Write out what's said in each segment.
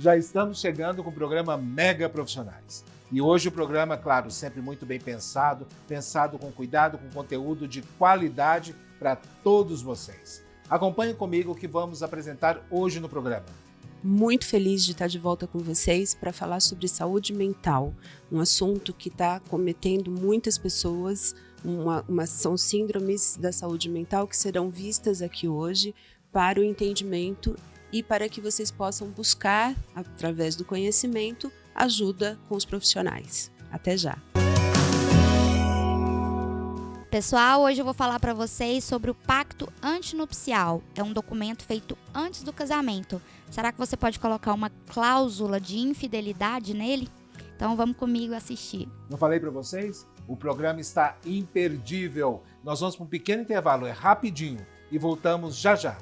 Já estamos chegando com o programa Mega Profissionais. E hoje o programa, claro, sempre muito bem pensado com cuidado, com conteúdo de qualidade para todos vocês. Acompanhe comigo o que vamos apresentar hoje no programa. Muito feliz de estar de volta com vocês para falar sobre saúde mental, um assunto que está cometendo muitas pessoas, são síndromes da saúde mental que serão vistas aqui hoje para o entendimento e para que vocês possam buscar, através do conhecimento, ajuda com os profissionais. Até já! Pessoal, hoje eu vou falar para vocês sobre o Pacto Antinupcial. É um documento feito antes do casamento. Será que você pode colocar uma cláusula de infidelidade nele? Então vamos comigo assistir. Não falei para vocês? O programa está imperdível. Nós vamos para um pequeno intervalo, é rapidinho, e voltamos já já.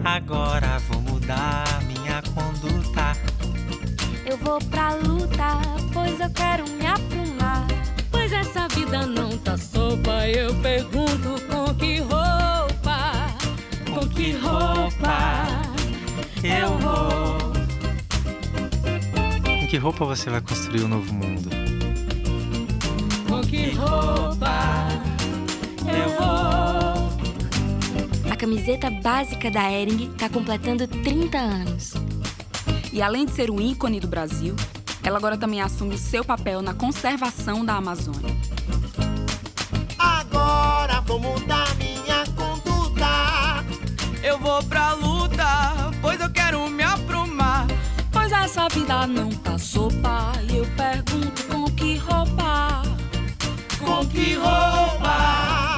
Agora vou mudar minha conduta. Eu vou pra luta, pois eu quero me aprumar. Pois essa vida não tá sopa, eu pergunto com que roupa? Com que roupa eu vou? Com que roupa você vai construir um novo mundo? Com que roupa eu vou? A camiseta básica da Hering está completando 30 anos. E além de ser um ícone do Brasil, ela agora também assume o seu papel na conservação da Amazônia. Agora vou mudar minha conduta. Eu vou pra luta, pois eu quero me aprumar. Pois essa vida não tá sopa, e eu pergunto com que roupa? Com que roupa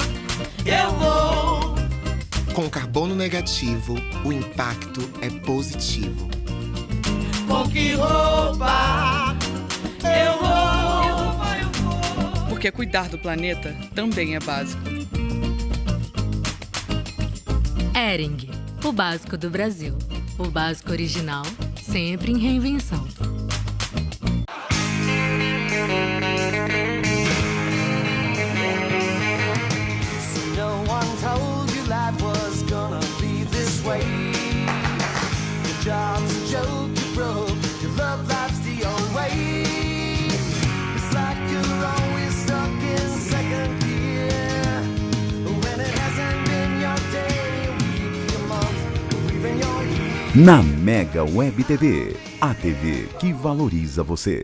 eu vou? Com carbono negativo, o impacto é positivo. Com que roupa eu vou? Porque cuidar do planeta também é básico. Hering, o básico do Brasil. O básico original, sempre em reinvenção. Na Mega Web TV, a TV que valoriza você.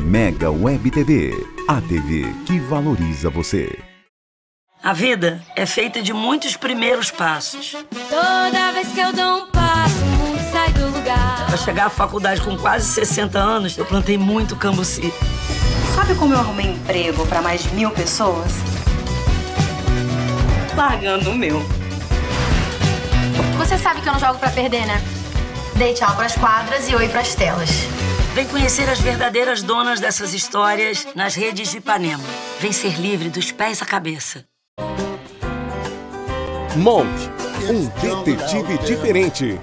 Mega Web TV, a TV que valoriza você. A vida é feita de muitos primeiros passos. Toda vez que eu dou um passo, o mundo sai do lugar. Para chegar à faculdade com quase 60 anos, eu plantei muito cambuci. Sabe como eu arrumei emprego para mais de 1.000 pessoas? Largando o meu. Você sabe que eu não jogo pra perder, né? Dei tchau pras quadras e oi pras telas. Vem conhecer as verdadeiras donas dessas histórias nas redes de Ipanema. Vem ser livre dos pés à cabeça. Monk, um detetive diferente.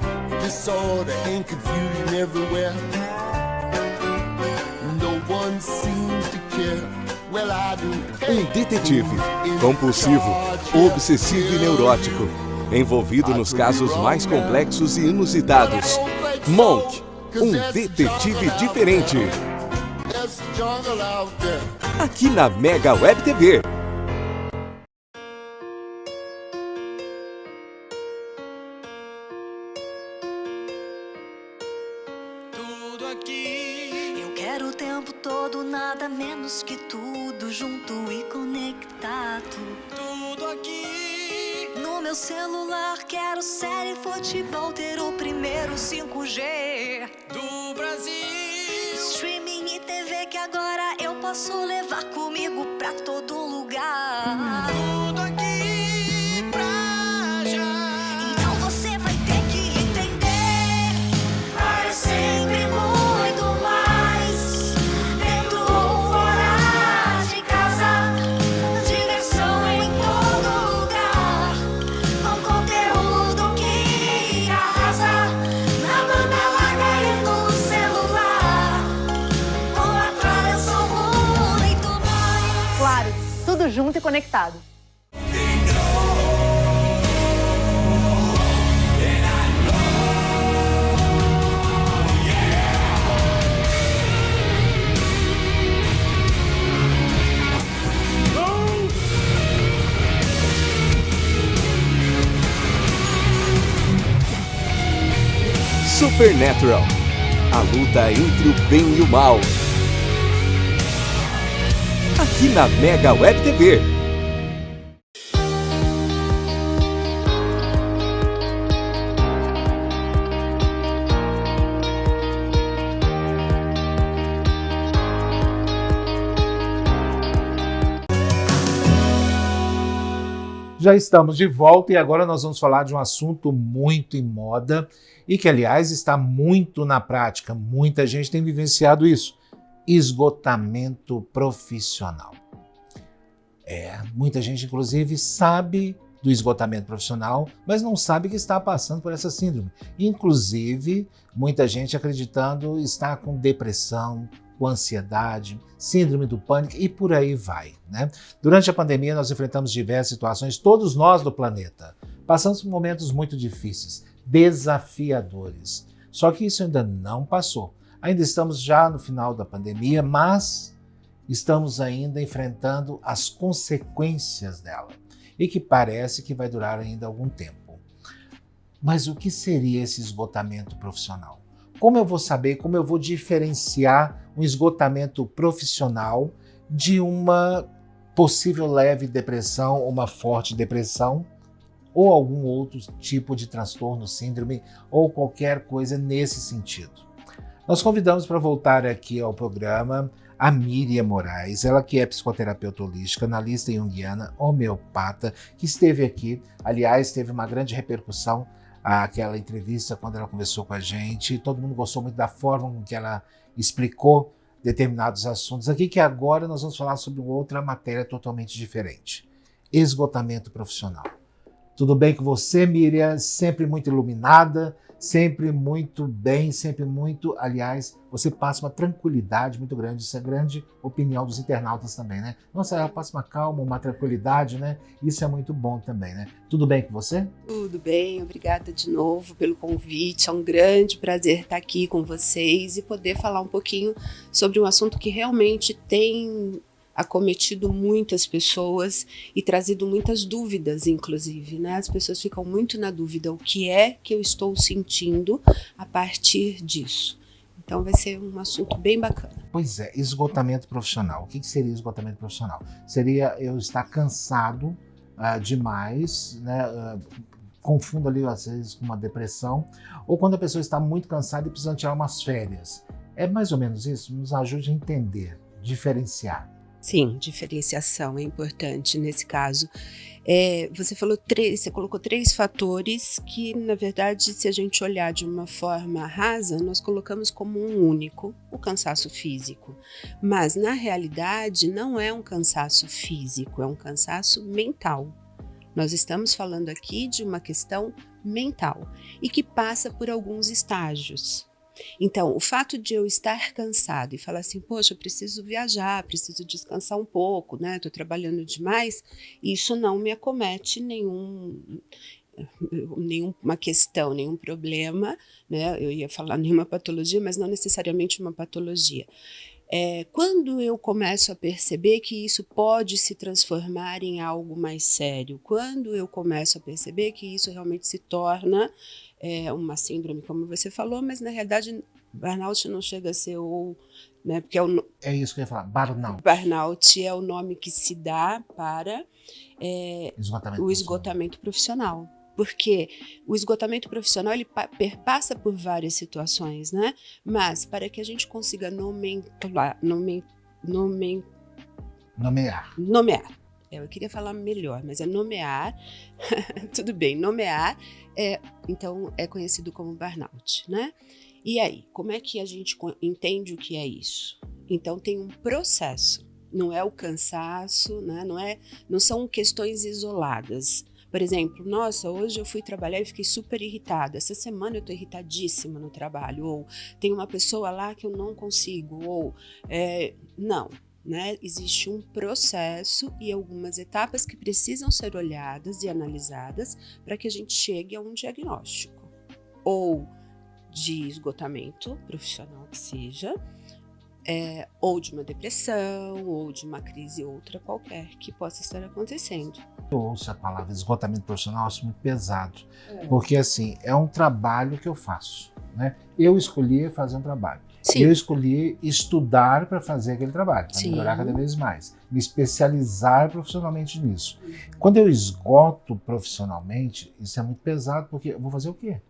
Um detetive compulsivo, obsessivo e neurótico, envolvido nos casos mais complexos e inusitados. Monk, um detetive diferente. Aqui na Mega Web TV. Tudo aqui. Eu quero o tempo todo, nada menos que tudo junto e conectado. Tudo aqui. No meu celular quero série, futebol, ter o primeiro 5G do Brasil. Streaming e TV que agora eu posso levar comigo pra todo lugar. Tudo aqui pra já. Então você vai ter que entender. É sempre muito mais, dentro ou fora de casa. Diversão em todo lugar, com conteúdo que junto e conectado. Supernatural, a luta entre o bem e o mal. Aqui na Mega Web TV. Já estamos de volta e agora nós vamos falar de um assunto muito em moda e que, aliás, está muito na prática. Muita gente tem vivenciado isso. Esgotamento profissional. Muita gente, inclusive, sabe do esgotamento profissional, mas não sabe que está passando por essa síndrome. Inclusive, muita gente acreditando estar com depressão, com ansiedade, síndrome do pânico e por aí vai, né? Durante a pandemia, nós enfrentamos diversas situações, todos nós do planeta. Passamos por momentos muito difíceis, desafiadores. Só que isso ainda não passou. Ainda estamos já no final da pandemia, mas estamos ainda enfrentando as consequências dela e que parece que vai durar ainda algum tempo. Mas o que seria esse esgotamento profissional? Como eu vou saber, como eu vou diferenciar um esgotamento profissional de uma possível leve depressão, uma forte depressão ou algum outro tipo de transtorno, síndrome ou qualquer coisa nesse sentido? Nós convidamos para voltar aqui ao programa a Miriam Moraes, ela que é psicoterapeuta holística, analista junguiana, homeopata, que esteve aqui, aliás, teve uma grande repercussão aquela entrevista quando ela conversou com a gente, todo mundo gostou muito da forma com que ela explicou determinados assuntos aqui, que agora nós vamos falar sobre outra matéria totalmente diferente. Esgotamento profissional. Tudo bem com você, Miriam? Sempre muito iluminada, sempre muito bem, sempre muito, aliás, você passa uma tranquilidade muito grande, isso é a grande opinião dos internautas também, né? Nossa, ela passa uma calma, uma tranquilidade, né? Isso é muito bom também, né? Tudo bem com você? Tudo bem, obrigada de novo pelo convite, é um grande prazer estar aqui com vocês e poder falar um pouquinho sobre um assunto que realmente tem acometido muitas pessoas e trazido muitas dúvidas, inclusive, né? As pessoas ficam muito na dúvida, o que é que eu estou sentindo a partir disso. Então vai ser um assunto bem bacana. Pois é, esgotamento profissional. O que seria esgotamento profissional? Seria eu estar cansado demais, né? Confundo ali às vezes com uma depressão, ou quando a pessoa está muito cansada e precisa tirar umas férias. É mais ou menos isso? Nos ajude a entender, diferenciar. Sim, diferenciação é importante nesse caso. Você colocou 3 fatores que, na verdade, se a gente olhar de uma forma rasa, nós colocamos como um único, o cansaço físico. Mas, na realidade, não é um cansaço físico, é um cansaço mental. Nós estamos falando aqui de uma questão mental e que passa por alguns estágios. Então, o fato de eu estar cansado e falar assim, poxa, eu preciso viajar, preciso descansar um pouco, né? Estou trabalhando demais, isso não me acomete nenhuma questão, nenhum problema, né? Eu ia falar nenhuma patologia, mas não necessariamente uma patologia. Quando eu começo a perceber que isso pode se transformar em algo mais sério, quando eu começo a perceber que isso realmente se torna uma síndrome, como você falou, mas na realidade burnout não chega a ser né, porque é isso que eu ia falar, burnout. Burnout é o nome que se dá para o esgotamento profissional. Porque o esgotamento profissional ele perpassa por várias situações, né? Mas para que a gente consiga nomear. Eu queria falar melhor, mas é nomear. Tudo bem, nomear. Então é conhecido como burnout, né? E aí, como é que a gente entende o que é isso? Então tem um processo. Não é o cansaço, né? Não são questões isoladas. Por exemplo, nossa, hoje eu fui trabalhar e fiquei super irritada. Essa semana eu tô irritadíssima no trabalho. Ou tem uma pessoa lá que eu não consigo. Ou, não né? Existe um processo e algumas etapas que precisam ser olhadas e analisadas para que a gente chegue a um diagnóstico, ou de esgotamento profissional que seja, ou de uma depressão, ou de uma crise outra qualquer que possa estar acontecendo. Eu ouço a palavra esgotamento profissional, acho muito pesado, porque assim, é um trabalho que eu faço, né? Eu escolhi fazer um trabalho. Sim. Eu escolhi estudar para fazer aquele trabalho, para melhorar cada vez mais, me especializar profissionalmente nisso. Quando eu esgoto profissionalmente, isso é muito pesado, porque eu vou fazer o quê?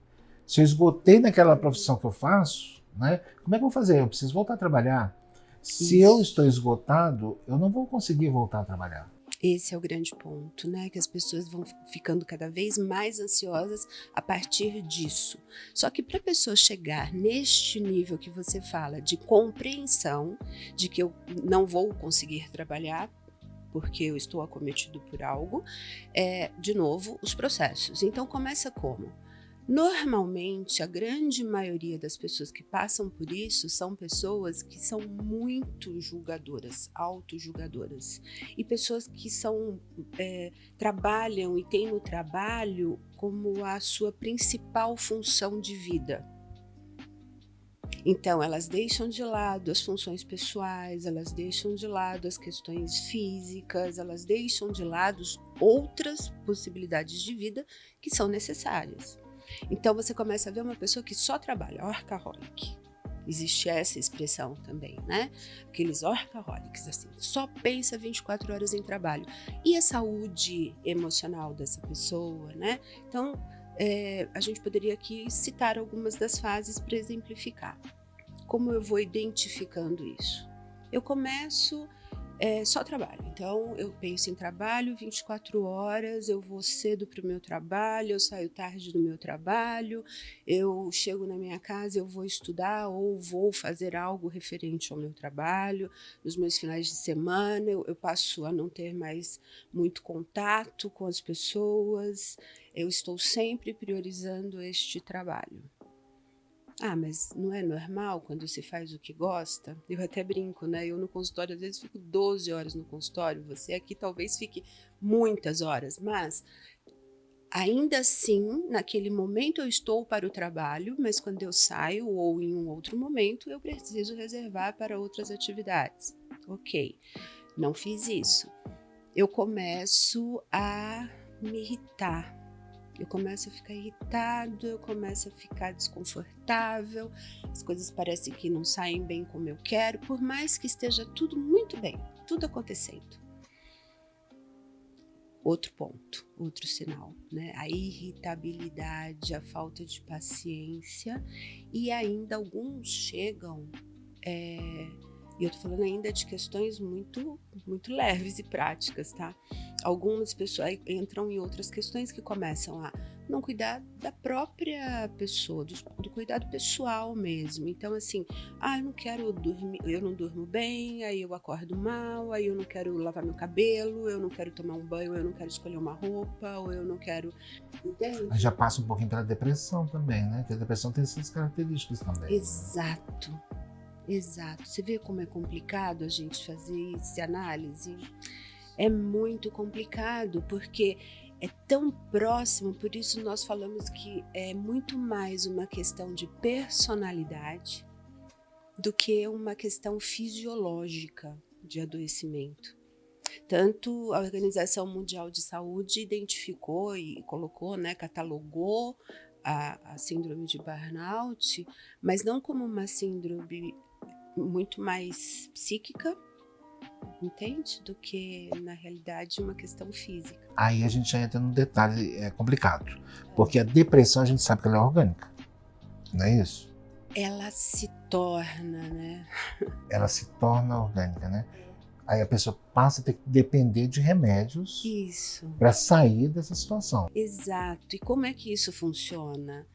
Se eu esgotei naquela profissão que eu faço, né, como é que eu vou fazer? Eu preciso voltar a trabalhar. Se eu estou esgotado, eu não vou conseguir voltar a trabalhar. Esse é o grande ponto, né? Que as pessoas vão ficando cada vez mais ansiosas a partir disso. Só que para a pessoa chegar neste nível que você fala de compreensão de que eu não vou conseguir trabalhar porque eu estou acometido por algo, de novo, os processos. Então começa como? Normalmente, a grande maioria das pessoas que passam por isso são pessoas que são muito julgadoras, autojulgadoras. E pessoas que trabalham e têm no trabalho como a sua principal função de vida. Então, elas deixam de lado as funções pessoais, elas deixam de lado as questões físicas, elas deixam de lado outras possibilidades de vida que são necessárias. Então você começa a ver uma pessoa que só trabalha, workaholic. Existe essa expressão também, né? Aqueles workaholics, assim, só pensa 24 horas em trabalho. E a saúde emocional dessa pessoa, né? Então, a gente poderia aqui citar algumas das fases para exemplificar. Como eu vou identificando isso? Eu começo só trabalho. Então, eu penso em trabalho 24 horas, eu vou cedo para o meu trabalho, eu saio tarde do meu trabalho, eu chego na minha casa, eu vou estudar ou vou fazer algo referente ao meu trabalho. Nos meus finais de semana, eu passo a não ter mais muito contato com as pessoas, eu estou sempre priorizando este trabalho. Ah, mas não é normal quando se faz o que gosta? Eu até brinco, né? Eu no consultório, às vezes, fico 12 horas no consultório. Você aqui talvez fique muitas horas, mas ainda assim, naquele momento eu estou para o trabalho, mas quando eu saio ou em um outro momento, eu preciso reservar para outras atividades. Ok, não fiz isso. Eu começo a me irritar. Eu começo a ficar irritado, eu começo a ficar desconfortável, as coisas parecem que não saem bem como eu quero, por mais que esteja tudo muito bem, tudo acontecendo. Outro ponto, outro sinal, né? A irritabilidade, a falta de paciência, e ainda alguns chegam, e eu tô falando ainda de questões muito, muito leves e práticas, tá? Algumas pessoas entram em outras questões que começam a não cuidar da própria pessoa, do cuidado pessoal mesmo. Então, assim, eu não quero dormir, eu não durmo bem, aí eu acordo mal, aí eu não quero lavar meu cabelo, eu não quero tomar um banho, eu não quero escolher uma roupa, ou eu não quero... Entende? Aí já passa um pouquinho pela depressão também, né? Porque a depressão tem essas características também. Exato. Né? Exato. Você vê como é complicado a gente fazer essa análise? É muito complicado, porque é tão próximo, por isso nós falamos que é muito mais uma questão de personalidade do que uma questão fisiológica de adoecimento. Tanto a Organização Mundial de Saúde identificou e colocou, né, catalogou a síndrome de burnout, mas não como uma síndrome muito mais psíquica, entende? Do que, na realidade, uma questão física. Aí a gente já entra num detalhe complicado, porque a depressão a gente sabe que ela é orgânica, não é isso? Ela se torna, né? Ela se torna orgânica, né? Aí a pessoa passa a ter que depender de remédios para sair dessa situação. Exato. E como é que isso funciona?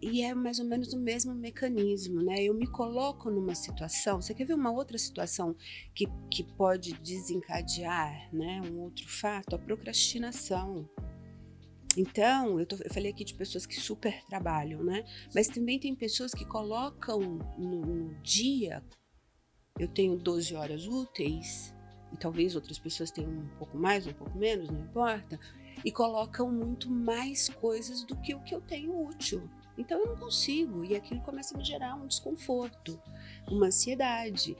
E é mais ou menos o mesmo mecanismo, né? Eu me coloco numa situação, você quer ver uma outra situação que pode desencadear, né, um outro fato? A procrastinação. Então, eu falei aqui de pessoas que super trabalham, né? Mas também tem pessoas que colocam no dia eu tenho 12 horas úteis, e talvez outras pessoas tenham um pouco mais, um pouco menos, não importa, e colocam muito mais coisas do que o que eu tenho útil. Então eu não consigo, e aquilo começa a me gerar um desconforto, uma ansiedade.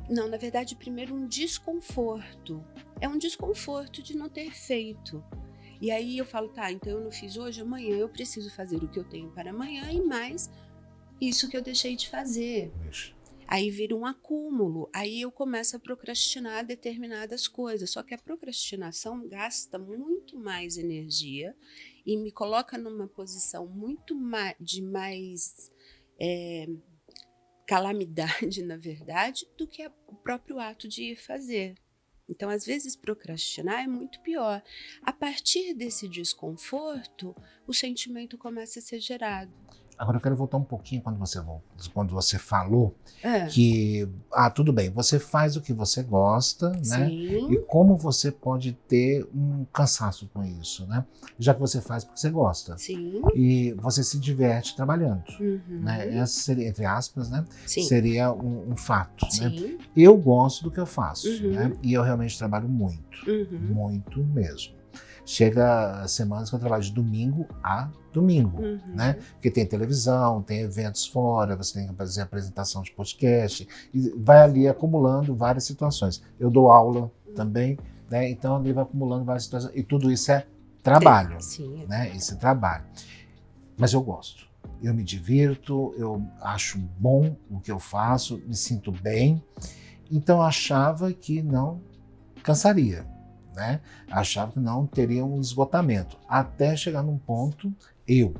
Não, na verdade, primeiro um desconforto. É um desconforto de não ter feito. E aí eu falo, tá, então eu não fiz hoje, amanhã eu preciso fazer o que eu tenho para amanhã e mais isso que eu deixei de fazer. Aí vira um acúmulo, aí eu começo a procrastinar determinadas coisas. Só que a procrastinação gasta muito mais energia e me coloca numa posição muito de mais calamidade, na verdade, do que o próprio ato de ir fazer. Então, às vezes, procrastinar é muito pior. A partir desse desconforto, o sentimento começa a ser gerado. Agora eu quero voltar um pouquinho quando você falou que, tudo bem, você faz o que você gosta, né? Sim. E como você pode ter um cansaço com isso, né? Já que você faz porque você gosta. Sim. E você se diverte trabalhando, Uhum. né? Essa seria, entre aspas, né? Sim. Seria um fato, Sim. né? Eu gosto do que eu faço, Uhum. né? E eu realmente trabalho muito, Uhum. muito mesmo. Chega semanas que eu trabalho de domingo a domingo, né? Porque tem televisão, tem eventos fora, você tem que fazer apresentação de podcast, e vai ali acumulando várias situações. Eu dou aula também, né? Então ali vai acumulando várias situações, e tudo isso é trabalho, Sim. né? Esse trabalho. Mas eu gosto, eu me divirto, eu acho bom o que eu faço, me sinto bem, então eu achava que não cansaria. Né? Achava que não teria um esgotamento, até chegar num ponto, eu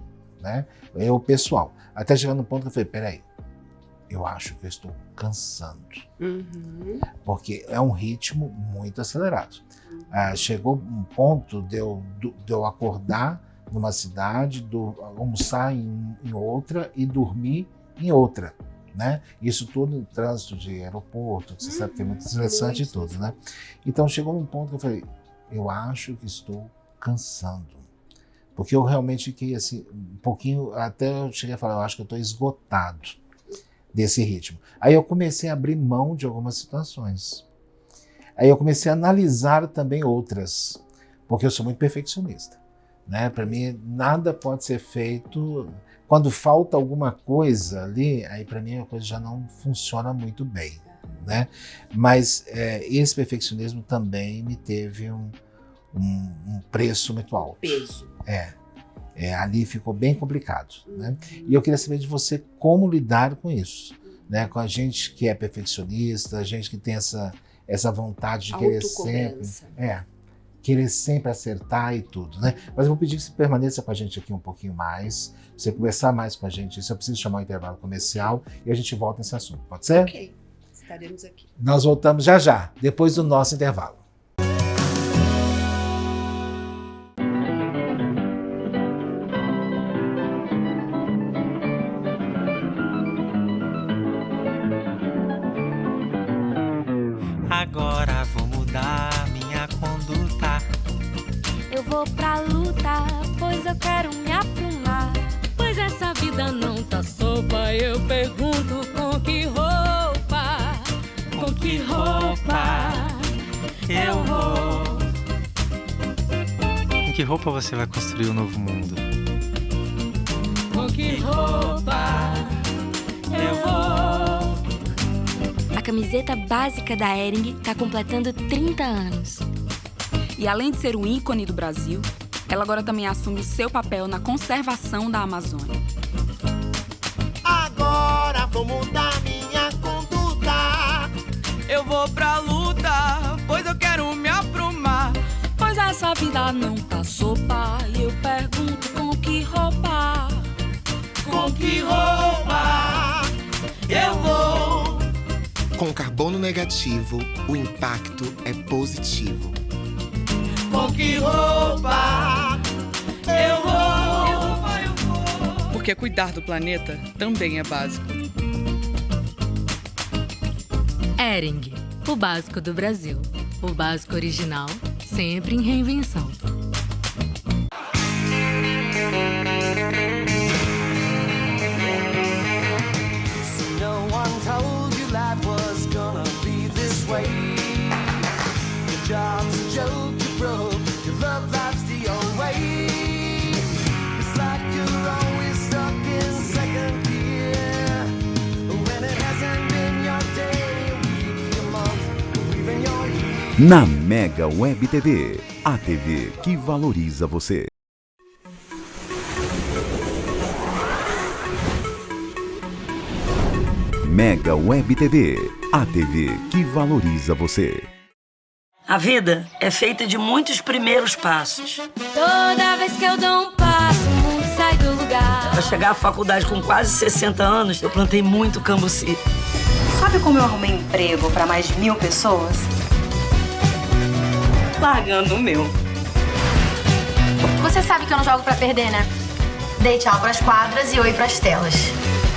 pessoal, até chegar num ponto que eu falei, peraí, eu acho que eu estou cansando, porque é um ritmo muito acelerado. Chegou um ponto de eu acordar numa cidade, almoçar em outra e dormir em outra. Né? Isso tudo em trânsito de aeroporto, que você sabe que é muito estressante e tudo, né? Então chegou um ponto que eu falei, eu acho que estou cansando, porque eu realmente fiquei assim, um pouquinho, até eu cheguei a falar, eu acho que eu estou esgotado desse ritmo. Aí eu comecei a abrir mão de algumas situações, aí eu comecei a analisar também outras, porque eu sou muito perfeccionista, né? Para mim nada pode ser feito. Quando falta alguma coisa ali, aí para mim a coisa já não funciona muito bem, né? Mas esse perfeccionismo também me teve um preço muito alto. Peso. Ali ficou bem complicado, né? E eu queria saber de você como lidar com isso, né? Com a gente que é perfeccionista, a gente que tem essa vontade de querer sempre acertar e tudo, né? Mas eu vou pedir que você permaneça com a gente aqui um pouquinho mais, você conversar mais com a gente. Isso eu preciso chamar um intervalo comercial e a gente volta nesse assunto, pode ser? Ok, estaremos aqui. Nós voltamos já, depois do nosso intervalo. Agora vou mudar minha conduta. Eu vou pra luta, pois eu quero me aprumar. Pois essa vida não tá sopa. Eu pergunto com que roupa eu vou. Com que roupa você vai construir um novo mundo? Com que roupa eu vou. A camiseta básica da Hering está completando 30 anos. E além de ser um ícone do Brasil, ela agora também assume o seu papel na conservação da Amazônia. Agora vou mudar minha conduta. Eu vou pra luta, pois eu quero me aprumar. Pois essa vida não tá sopa. E eu pergunto com que roupa eu vou. Com carbono negativo, o impacto é positivo. Com que roupa eu vou. Porque cuidar do planeta também é básico. Hering, o básico do Brasil. O básico original, sempre em reinvenção. No one told you life was gonna Na Mega Web TV, a TV que valoriza você. Mega Web TV, a TV que valoriza você. A vida é feita de muitos primeiros passos. Toda vez que eu dou um passo, o mundo sai do lugar. Para chegar à faculdade com quase 60 anos, eu plantei muito cambuci. Sabe como eu arrumei emprego para mais de 1000 pessoas? Largando o meu. Você sabe que eu não jogo pra perder, né? Dei tchau pras quadras e oi pras telas.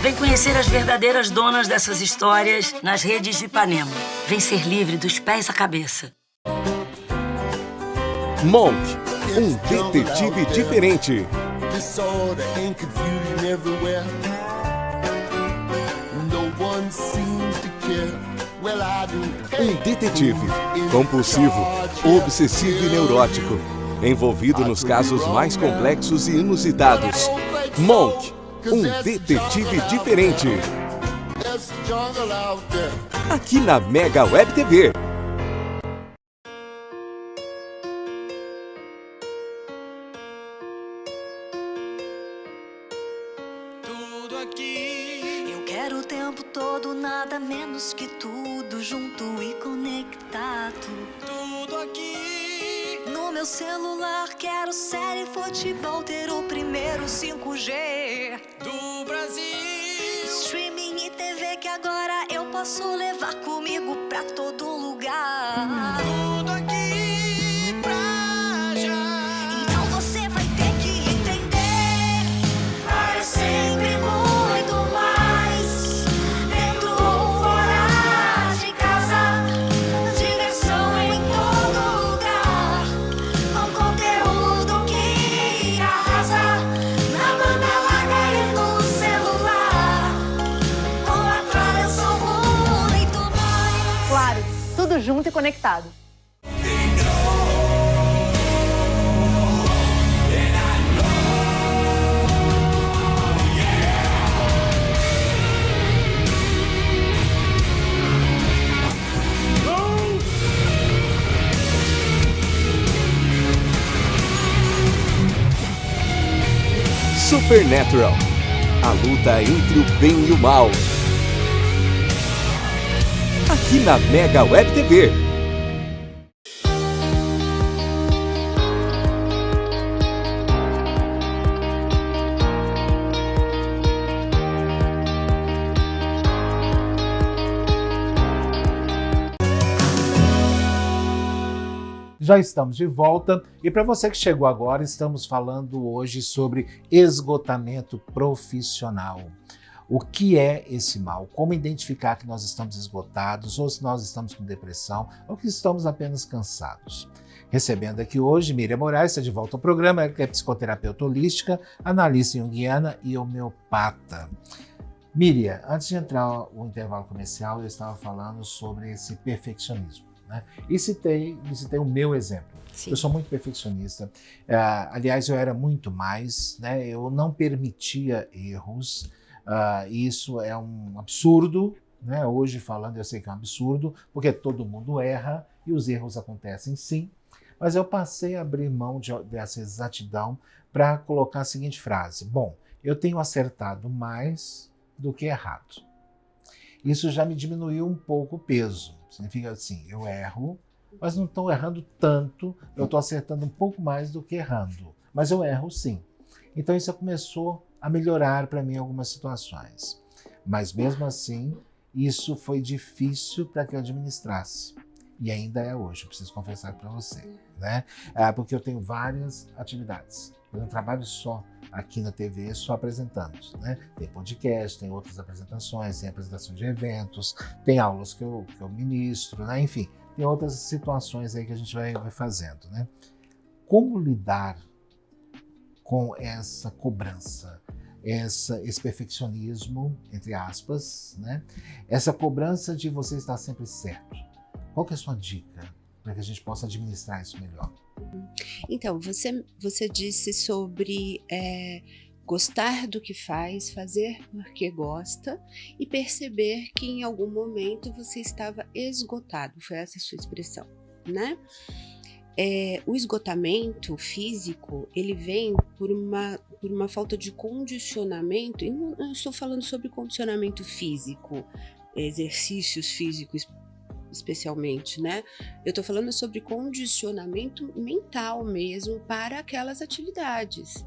Vem conhecer as verdadeiras donas dessas histórias nas redes de Ipanema. Vem ser livre dos pés à cabeça. Monk, um detetive diferente. Um detetive compulsivo, obsessivo e neurótico, envolvido nos casos mais complexos e inusitados. Monk, um detetive diferente. Aqui na Mega Web TV. Eu quero o tempo todo, nada menos que tudo, junto e conectado. Tudo aqui. No meu celular quero série, futebol, ter o primeiro 5G do Brasil. Streaming e TV que agora eu posso levar comigo pra todo lugar. Tudo aqui pra já. Então você vai ter que entender. Vai sempre muito mais, dentro ou fora de casa. Diversão em todo lugar, com conteúdo que arrasa. Na banda larga e no celular, com a Claro eu sou muito mais. Claro, tudo junto e conectado. Supernatural, a luta entre o bem e o mal. Aqui na Mega Web TV. Já estamos de volta e para você que chegou agora, estamos falando hoje sobre esgotamento profissional. O que é esse mal? Como identificar que nós estamos esgotados ou se nós estamos com depressão ou que estamos apenas cansados? Recebendo aqui hoje Miriam Moraes, está de volta ao programa, que é psicoterapeuta holística, analista junguiana e homeopata. Miriam, antes de entrar no intervalo comercial, eu estava falando sobre esse perfeccionismo, né? E citei o meu exemplo. Sim. Eu sou muito perfeccionista. Aliás, eu era muito mais, né? Eu não permitia erros. Isso é um absurdo, né? Hoje falando eu sei que é um absurdo, porque todo mundo erra e os erros acontecem sim. Mas eu passei a abrir mão dessa exatidão para colocar a seguinte frase: bom, eu tenho acertado mais do que errado. Isso já me diminuiu um pouco o peso. Significa assim, eu erro, mas não estou errando tanto, eu estou acertando um pouco mais do que errando. Mas eu erro sim. Então isso começou a melhorar para mim em algumas situações. Mas mesmo assim, isso foi difícil para que eu administrasse. E ainda é hoje, eu preciso confessar para você, né? Porque eu tenho várias atividades. Eu não trabalho só aqui na TV, só apresentando, né? Tem podcast, tem outras apresentações, tem apresentação de eventos, tem aulas que eu ministro, né? Enfim, tem outras situações aí que a gente vai fazendo, né? Como lidar com essa cobrança, esse perfeccionismo, entre aspas, né? Essa cobrança de você estar sempre certo. Qual que é a sua dica para que a gente possa administrar isso melhor? Então, você disse sobre gostar do que faz, fazer porque gosta e perceber que em algum momento você estava esgotado. Foi essa a sua expressão. né? O esgotamento físico, ele vem por uma falta de condicionamento, e não estou falando sobre condicionamento físico, exercícios físicos especialmente, né? Eu estou falando sobre condicionamento mental mesmo para aquelas atividades.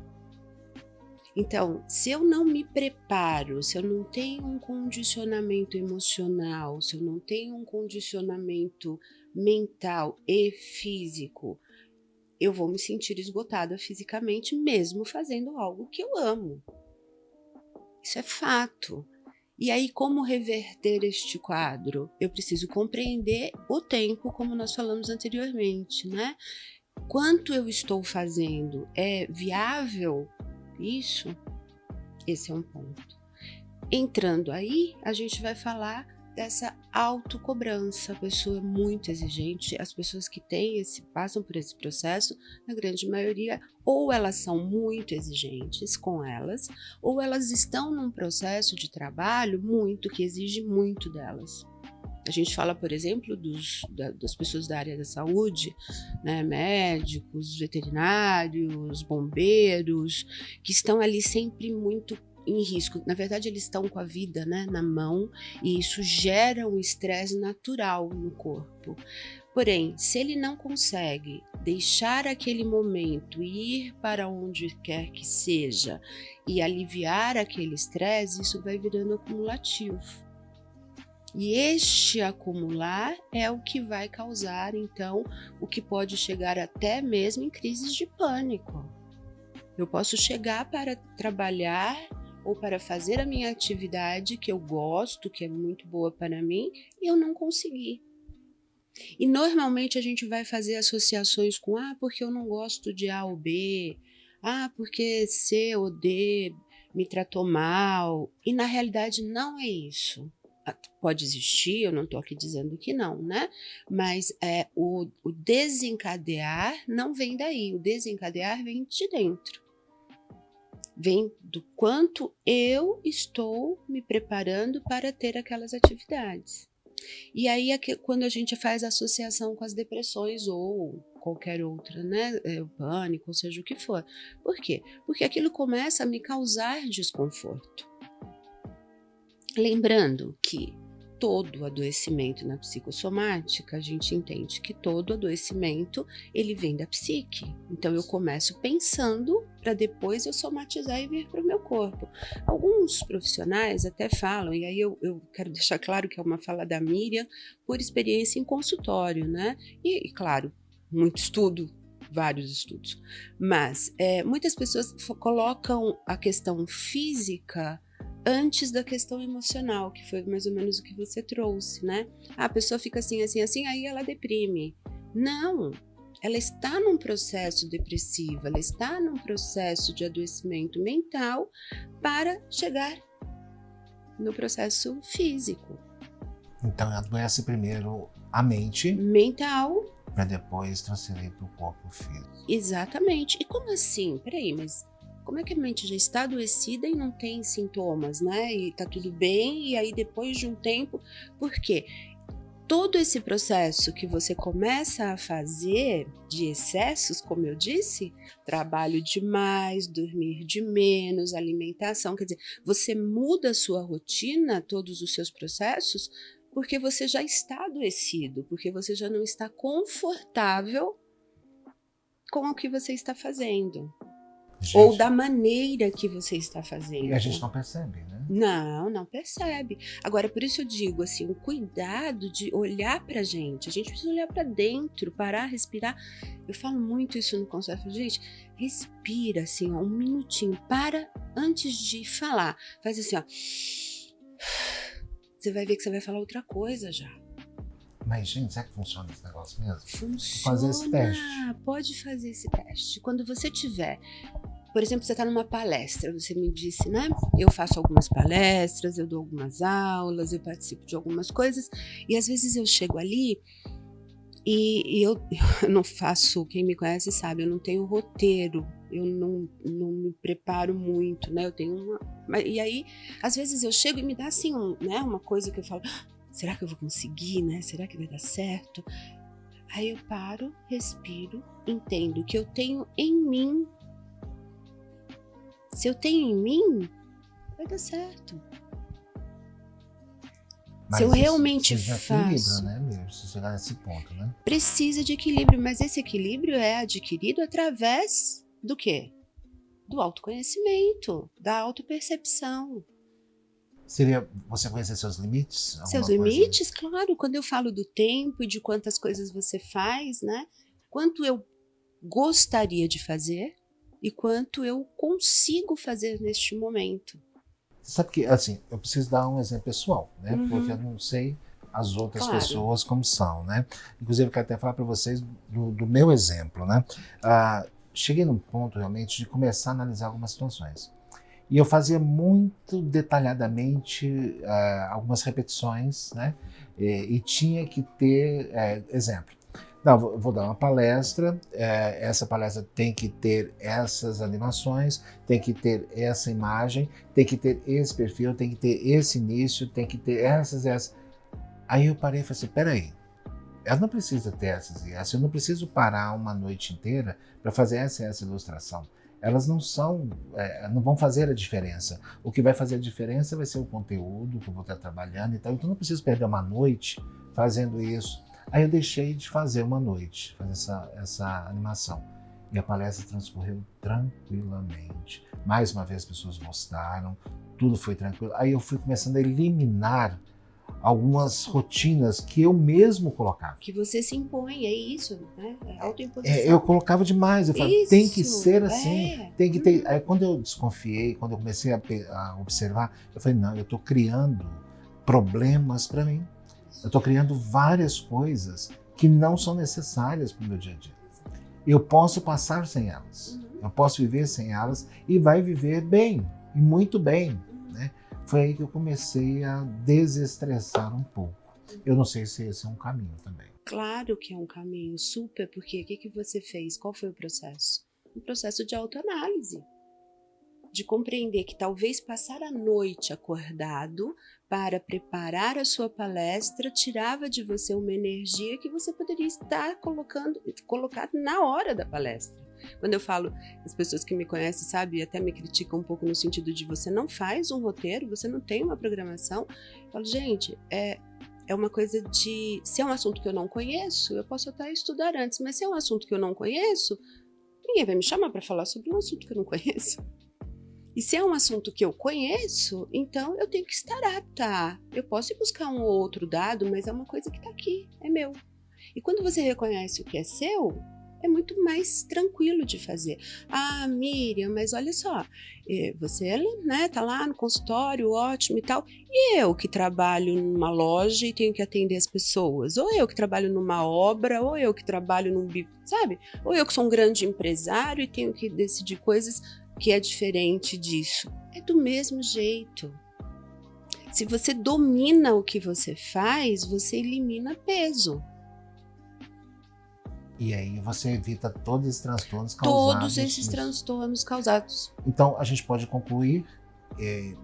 Então, se eu não me preparo, se eu não tenho um condicionamento emocional, se eu não tenho um condicionamento mental e físico, eu vou me sentir esgotada fisicamente, mesmo fazendo algo que eu amo. Isso é fato. E aí, como reverter este quadro? Eu preciso compreender o tempo, como nós falamos anteriormente, né? Quanto eu estou fazendo? É viável isso? Esse é um ponto. Entrando aí, a gente vai falar dessa autocobrança. A pessoa é muito exigente, as pessoas que passam por esse processo, na grande maioria, ou elas são muito exigentes com elas, ou elas estão num processo de trabalho que exige muito delas. A gente fala, por exemplo, das pessoas da área da saúde, né, médicos, veterinários, bombeiros, que estão ali sempre muito em risco. Na verdade, eles estão com a vida, né, na mão, e isso gera um estresse natural no corpo. Porém, se ele não consegue deixar aquele momento e ir para onde quer que seja e aliviar aquele estresse, isso vai virando acumulativo. E este acumular é o que vai causar, então, o que pode chegar até mesmo em crises de pânico. Eu posso chegar para trabalhar ou para fazer a minha atividade que eu gosto, que é muito boa para mim, e eu não consegui. E normalmente a gente vai fazer associações com porque eu não gosto de A ou B, porque C ou D me tratou mal, e na realidade não é isso. Pode existir, eu não estou aqui dizendo que não, né? Mas o desencadear não vem daí, o desencadear vem de dentro. Vem do quanto eu estou me preparando para ter aquelas atividades. E aí, quando a gente faz associação com as depressões ou qualquer outra, né? O pânico, ou seja o que for. Por quê? Porque aquilo começa a me causar desconforto. Lembrando que todo adoecimento na psicossomática, a gente entende que todo adoecimento, ele vem da psique. Então, eu começo pensando para depois eu somatizar e vir para o meu corpo. Alguns profissionais até falam, e aí eu quero deixar claro que é uma fala da Miriam, por experiência em consultório, né? E claro, muito estudo, vários estudos. Mas muitas pessoas colocam a questão física antes da questão emocional, que foi mais ou menos o que você trouxe, né? A pessoa fica assim, aí ela deprime. Não, ela está num processo depressivo, ela está num processo de adoecimento mental para chegar no processo físico. Então, adoece primeiro a mente mental para depois transferir para o corpo físico. Exatamente. E como assim? Peraí, mas como é que a mente já está adoecida e não tem sintomas, né? E tá tudo bem, e aí depois de um tempo... Por quê? Todo esse processo que você começa a fazer de excessos, como eu disse, trabalho demais, dormir de menos, alimentação, quer dizer, você muda a sua rotina, todos os seus processos, porque você já está adoecido, porque você já não está confortável com o que você está fazendo. Gente, ou da maneira que você está fazendo. E a gente não percebe, né? Não percebe. Agora, por isso eu digo assim, o cuidado de olhar pra gente. A gente precisa olhar pra dentro, parar, respirar. Eu falo muito isso no consultório. Gente, respira assim, um minutinho. Para antes de falar. Faz assim, ó. Você vai ver que você vai falar outra coisa já. Mas, gente, será que funciona esse negócio mesmo? Funciona. Fazer esse teste. Pode fazer esse teste. Quando você tiver, por exemplo, você está numa palestra, você me disse, né? Eu faço algumas palestras, eu dou algumas aulas, eu participo de algumas coisas, e às vezes eu chego ali e eu não faço, quem me conhece sabe, eu não tenho roteiro, eu não me preparo muito, né? Eu tenho e aí, às vezes eu chego e me dá assim, uma coisa que eu falo... Será que eu vou conseguir, né? Será que vai dar certo? Aí eu paro, respiro, entendo que eu tenho em mim. Se eu tenho em mim, vai dar certo. Mas se eu realmente equilíbrio, faço, né, Mir? Se chegar nesse ponto, né? Precisa de equilíbrio, mas esse equilíbrio é adquirido através do quê? Do autoconhecimento, da autopercepção. Seria você conhecer seus limites? Seus limites, claro. Quando eu falo do tempo e de quantas coisas você faz, né? Quanto eu gostaria de fazer e quanto eu consigo fazer neste momento. Você sabe que, assim, eu preciso dar um exemplo pessoal, né? Porque eu não sei as outras pessoas como são, né? Inclusive, eu quero até falar para vocês do meu exemplo, né? Cheguei num ponto, realmente, de começar a analisar algumas situações. E eu fazia muito detalhadamente algumas repetições, né? E tinha que ter exemplo. Não, vou dar uma palestra, essa palestra tem que ter essas animações, tem que ter essa imagem, tem que ter esse perfil, tem que ter esse início, tem que ter essas. Aí eu parei e falei assim, peraí, ela não precisa ter essas e essas, eu não preciso parar uma noite inteira para fazer essa ilustração. Elas não vão fazer a diferença. O que vai fazer a diferença vai ser o conteúdo que eu vou estar trabalhando e tal. Então eu não preciso perder uma noite fazendo isso. Aí eu deixei de fazer uma noite, fazer essa animação. E a palestra transcorreu tranquilamente. Mais uma vez as pessoas gostaram, tudo foi tranquilo. Aí eu fui começando a eliminar algumas rotinas que eu mesmo colocava. Que você se impõe, é isso, né? É autoimposição. Eu colocava demais, eu falava, tem que ser assim, tem que ter. Aí quando eu desconfiei, quando eu comecei a observar, eu falei, não, eu estou criando problemas para mim. Eu estou criando várias coisas que não são necessárias para o meu dia a dia. Eu posso passar sem elas, eu posso viver sem elas e vai viver bem, e muito bem, né? Foi aí que eu comecei a desestressar um pouco. Eu não sei se esse é um caminho também. Claro que é um caminho, super, porque o que você fez? Qual foi o processo? Um processo de autoanálise. De compreender que talvez passar a noite acordado para preparar a sua palestra tirava de você uma energia que você poderia estar colocado na hora da palestra. Quando eu falo, as pessoas que me conhecem, sabe, até me criticam um pouco no sentido de você não faz um roteiro, você não tem uma programação. Eu falo, gente, é uma coisa de... Se é um assunto que eu não conheço, eu posso até estudar antes, mas se é um assunto que eu não conheço, ninguém vai me chamar para falar sobre um assunto que eu não conheço. E se é um assunto que eu conheço, então eu tenho que estar apta. Eu posso ir buscar um outro dado, mas é uma coisa que está aqui, é meu. E quando você reconhece o que é seu, é muito mais tranquilo de fazer. Ah, Miriam, mas olha só, você, né, tá lá no consultório, ótimo e tal, e eu que trabalho numa loja e tenho que atender as pessoas, ou eu que trabalho numa obra, ou eu que trabalho num bico, sabe? Ou eu que sou um grande empresário e tenho que decidir coisas que é diferente disso. É do mesmo jeito. Se você domina o que você faz, você elimina peso. E aí você evita todos esses transtornos causados. Todos esses transtornos causados. Então a gente pode concluir,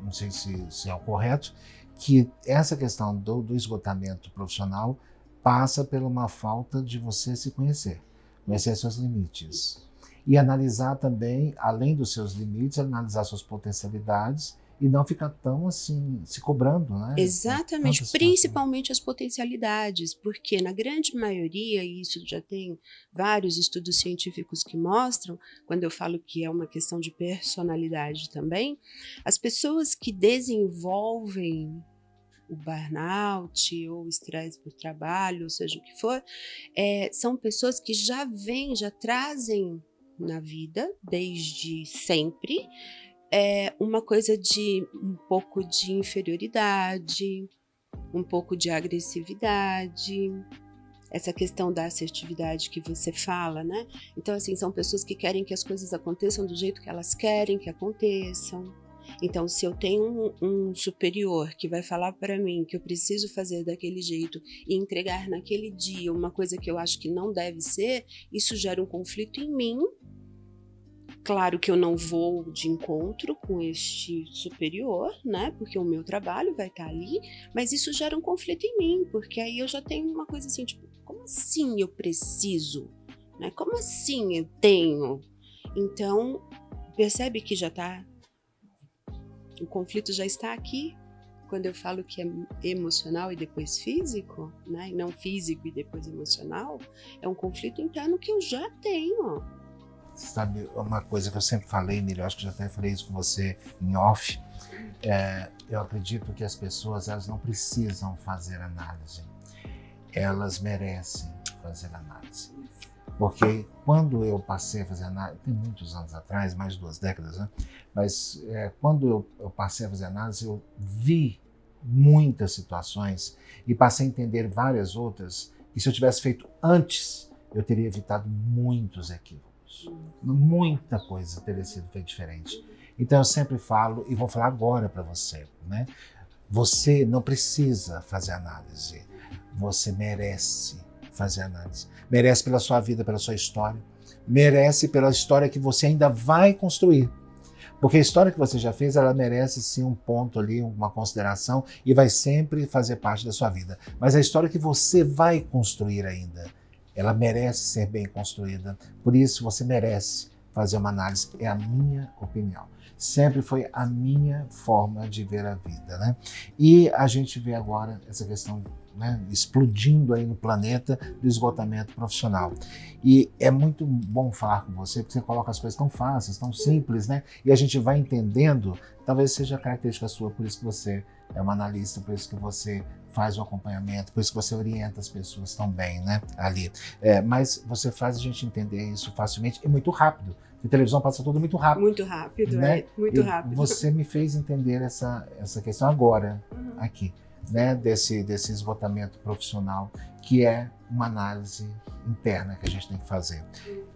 não sei se é o correto, que essa questão do esgotamento profissional passa por uma falta de você se conhecer seus limites. E analisar também, além dos seus limites, analisar suas potencialidades e não ficar tão assim, se cobrando, né? Exatamente, principalmente as potencialidades, porque na grande maioria, e isso já tem vários estudos científicos que mostram, quando eu falo que é uma questão de personalidade também, as pessoas que desenvolvem o burnout ou o estresse por trabalho, ou seja o que for, são pessoas que já trazem na vida, desde sempre, uma coisa de um pouco de inferioridade, um pouco de agressividade, essa questão da assertividade que você fala, né? Então, assim, são pessoas que querem que as coisas aconteçam do jeito que elas querem que aconteçam. Então, se eu tenho um superior que vai falar para mim que eu preciso fazer daquele jeito e entregar naquele dia uma coisa que eu acho que não deve ser, isso gera um conflito em mim Claro que eu não vou de encontro com este superior, né? Porque o meu trabalho vai estar ali, mas isso gera um conflito em mim, porque aí eu já tenho uma coisa assim, tipo, como assim eu preciso? Né? Como assim eu tenho? Então, percebe que já tá, o conflito já está aqui. Quando eu falo que é emocional e depois físico, né? E não físico e depois emocional, é um conflito interno que eu já tenho. Sabe, uma coisa que eu sempre falei, Miriam, eu acho que já até falei isso com você em off, eu acredito que as pessoas, elas não precisam fazer análise, elas merecem fazer análise. Porque quando eu passei a fazer análise, tem muitos anos atrás, mais de 2 décadas, né? Mas quando eu passei a fazer análise, eu vi muitas situações e passei a entender várias outras, e se eu tivesse feito antes, eu teria evitado muitos equívocos. Muita coisa teria sido feita diferente. Então eu sempre falo, e vou falar agora para você, né? Você não precisa fazer análise, você merece fazer análise. Merece pela sua vida, pela sua história, merece pela história que você ainda vai construir. Porque a história que você já fez, ela merece sim um ponto ali, uma consideração, e vai sempre fazer parte da sua vida. Mas a história que você vai construir ainda, ela merece ser bem construída. Por isso você merece fazer uma análise. É a minha opinião. Sempre foi a minha forma de ver a vida, né? E a gente vê agora essa questão, né, explodindo aí no planeta do esgotamento profissional. E é muito bom falar com você, porque você coloca as coisas tão fáceis, tão simples, né? E a gente vai entendendo, talvez seja característica sua, por isso que você é uma analista, por isso que você faz o acompanhamento, por isso que você orienta as pessoas tão bem, né, ali. Mas você faz a gente entender isso facilmente e muito rápido. A televisão passa tudo muito rápido. Muito rápido, né? Muito rápido. Você me fez entender essa questão agora, aqui, né, desse esgotamento profissional, que é uma análise interna que a gente tem que fazer.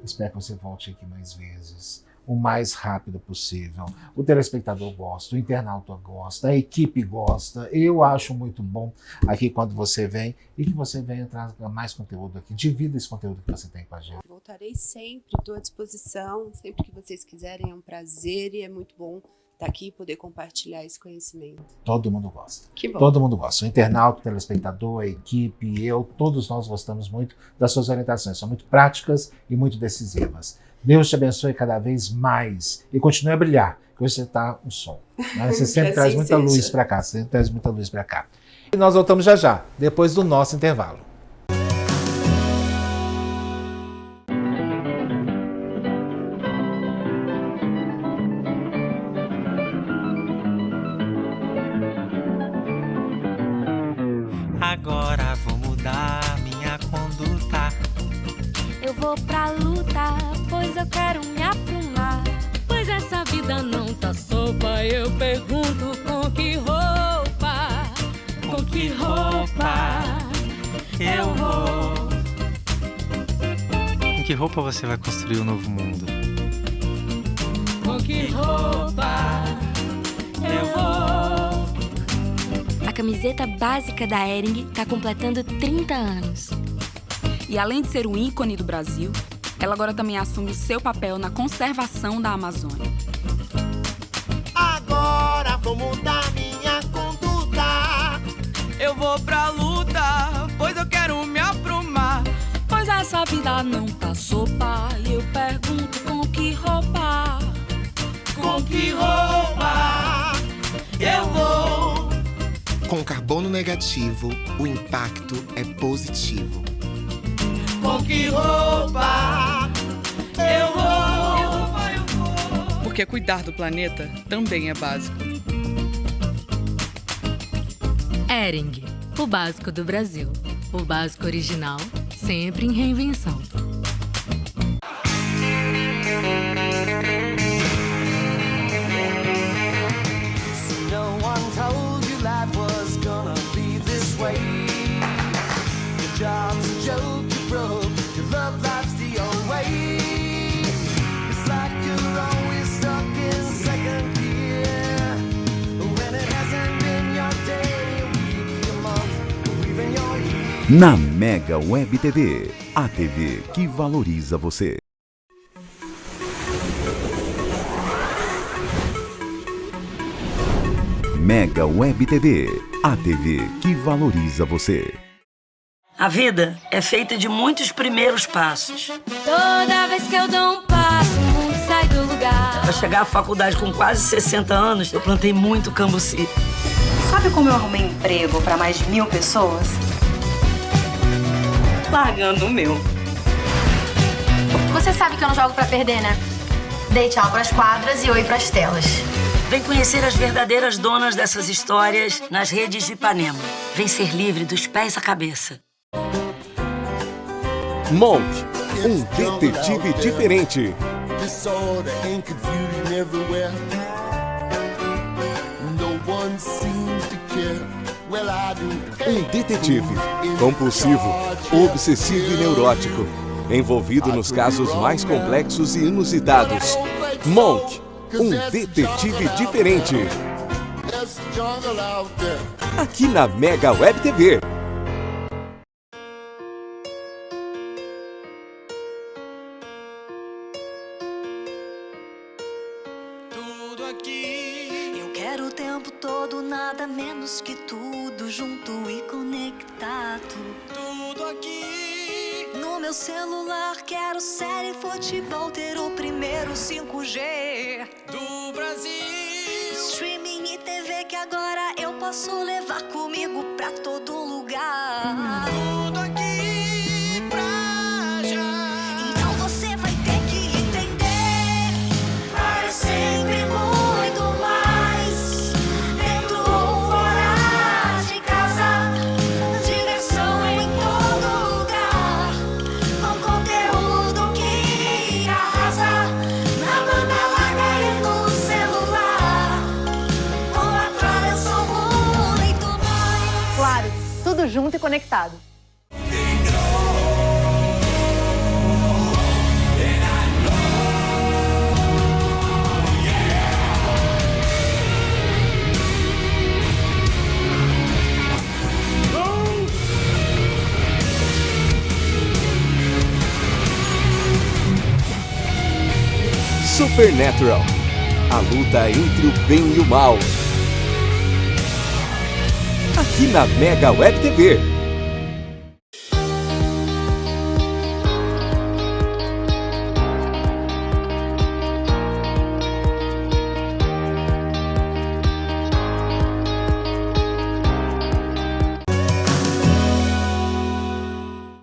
Espero que você volte aqui mais vezes, o mais rápido possível. O telespectador gosta, o internauta gosta, a equipe gosta. Eu acho muito bom aqui quando você vem e que você venha trazer mais conteúdo aqui. Divida esse conteúdo que você tem com a gente. Voltarei sempre, estou à disposição, sempre que vocês quiserem, é um prazer e é muito bom estar aqui e poder compartilhar esse conhecimento. Todo mundo gosta. Que bom. Todo mundo gosta. O internauta, o telespectador, a equipe, eu, todos nós gostamos muito das suas orientações. São muito práticas e muito decisivas. Deus te abençoe cada vez mais e continue a brilhar, que hoje você está um sol. Né? Você sempre traz muita luz para cá, você sempre traz muita luz para cá. E nós voltamos já já, depois do nosso intervalo. Agora vou mudar minha conduta. Eu vou pra luta, pois eu quero me aprumar. Pois essa vida não tá sopa, eu pergunto com que roupa? Com que roupa eu vou? Com que roupa você vai construir um novo mundo? Com que roupa eu vou? A camiseta básica da Hering está completando 30 anos. E além de ser um ícone do Brasil, ela agora também assume o seu papel na conservação da Amazônia. Agora vou mudar minha conduta. Eu vou pra luta, pois eu quero me aprumar. Pois essa vida não tá sopa, e eu pergunto com que roupa? Com que roupa eu vou? Com carbono negativo, o impacto é positivo. Com que roupa eu vou? Porque cuidar do planeta também é básico. Hering, o básico do Brasil. O básico original, sempre em reinvenção. No one told you life was gonna be this way. Your job's a joke, you broke. Your love life's the old way. It's like you're always stuck in second gear. When it hasn't been your day, week, your month, or even your year. Na Mega Web TV, a TV que valoriza você. Mega Web TV, a TV que valoriza você. A vida é feita de muitos primeiros passos. Toda vez que eu dou um passo, o mundo sai do lugar. Para chegar à faculdade com quase 60 anos, eu plantei muito cambuci. Sabe como eu arrumei emprego para mais de 1.000 pessoas? Largando o meu. Você sabe que eu não jogo pra perder, né? Dei tchau pras quadras e oi pras telas. Vem conhecer as verdadeiras donas dessas histórias nas redes de Ipanema. Vem ser livre dos pés à cabeça. Monk, um detetive diferente. Um detetive compulsivo, obsessivo e neurótico, envolvido nos casos mais complexos e inusitados. Monk, um detetive diferente. Aqui na Mega Web TV. Eu quero o tempo todo, nada menos que tudo junto e conectado. Tudo aqui. No meu celular quero série, futebol, ter o primeiro 5G do Brasil. Streaming e TV que agora eu posso levar comigo pra todo lugar. Tudo aqui pra já. Então você vai ter que entender. Para sempre muito mais. Dentro ou fora de casa. Diversão em todo lugar. Com conteúdo que arrasa. Na banda larga e no celular. Com a Claro eu sou muito mais. Claro, tudo junto e conectado. Supernatural, a luta entre o bem e o mal. Aqui na Mega Web TV.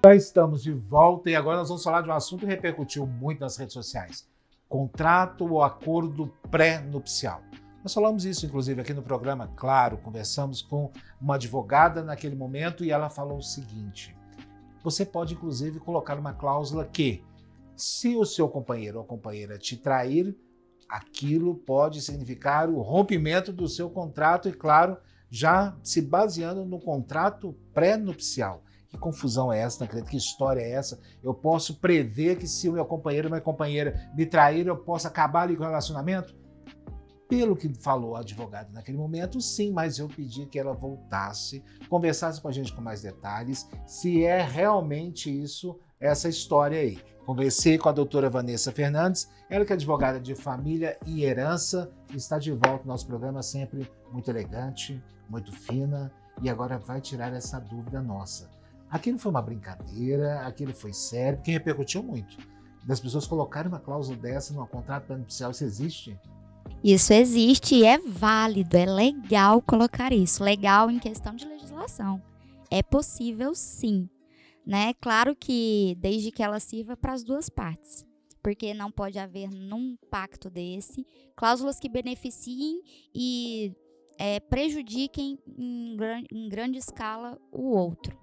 Já estamos de volta e agora nós vamos falar de um assunto que repercutiu muito nas redes sociais. Contrato ou acordo pré-nupcial. Nós falamos isso, inclusive, aqui no programa, claro, conversamos com uma advogada naquele momento e ela falou o seguinte: você pode, inclusive, colocar uma cláusula que, se o seu companheiro ou companheira te trair, aquilo pode significar o rompimento do seu contrato e, claro, já se baseando no contrato pré-nupcial. Que confusão é essa? Não acredito. Que história é essa? Eu posso prever que se o meu companheiro ou minha companheira me trair, eu posso acabar ali com o relacionamento? Pelo que falou a advogada naquele momento, sim, mas eu pedi que ela voltasse, conversasse com a gente com mais detalhes, se é realmente isso, essa história aí. Conversei com a doutora Vanessa Fernandes, ela que é advogada de família e herança, está de volta no nosso programa, sempre muito elegante, muito fina, e agora vai tirar essa dúvida nossa. Aquilo foi uma brincadeira, aquilo foi sério, porque repercutiu muito. Das pessoas colocarem uma cláusula dessa num contrato pré-nupcial, isso existe? Isso existe e é válido, é legal colocar isso. Legal em questão de legislação. É possível sim, né? Claro que desde que ela sirva para as duas partes. Porque não pode haver num pacto desse cláusulas que beneficiem e prejudiquem em grande escala o outro.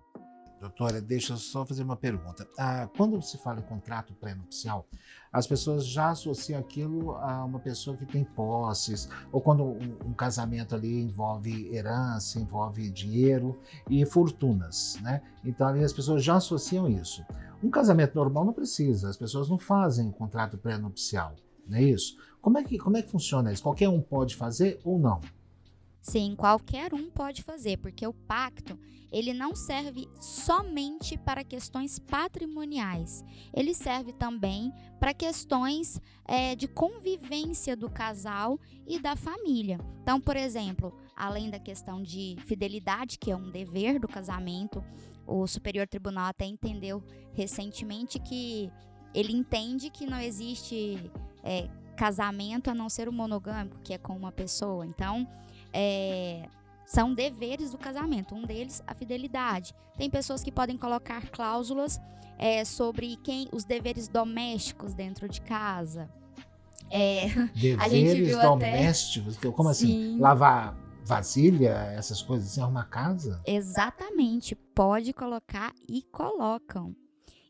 Doutora, deixa eu só fazer uma pergunta. Quando se fala em contrato pré-nupcial, as pessoas já associam aquilo a uma pessoa que tem posses, ou quando um casamento ali envolve herança, envolve dinheiro e fortunas, né? Então ali as pessoas já associam isso. Um casamento normal não precisa, as pessoas não fazem um contrato pré-nupcial, não é isso? Como é que funciona isso? Qualquer um pode fazer ou não? Sim, qualquer um pode fazer, porque o pacto, ele não serve somente para questões patrimoniais. Ele serve também para questões de convivência do casal e da família. Então, por exemplo, além da questão de fidelidade, que é um dever do casamento, o Superior Tribunal até entendeu recentemente que ele entende que não existe casamento a não ser o monogâmico, que é com uma pessoa. Então, são deveres do casamento. Um deles, a fidelidade. Tem pessoas que podem colocar cláusulas sobre os deveres domésticos dentro de casa. Deveres a gente viu domésticos? Como assim? Lavar vasilha, essas coisas assim, arrumar casa? Exatamente. Pode colocar e colocam.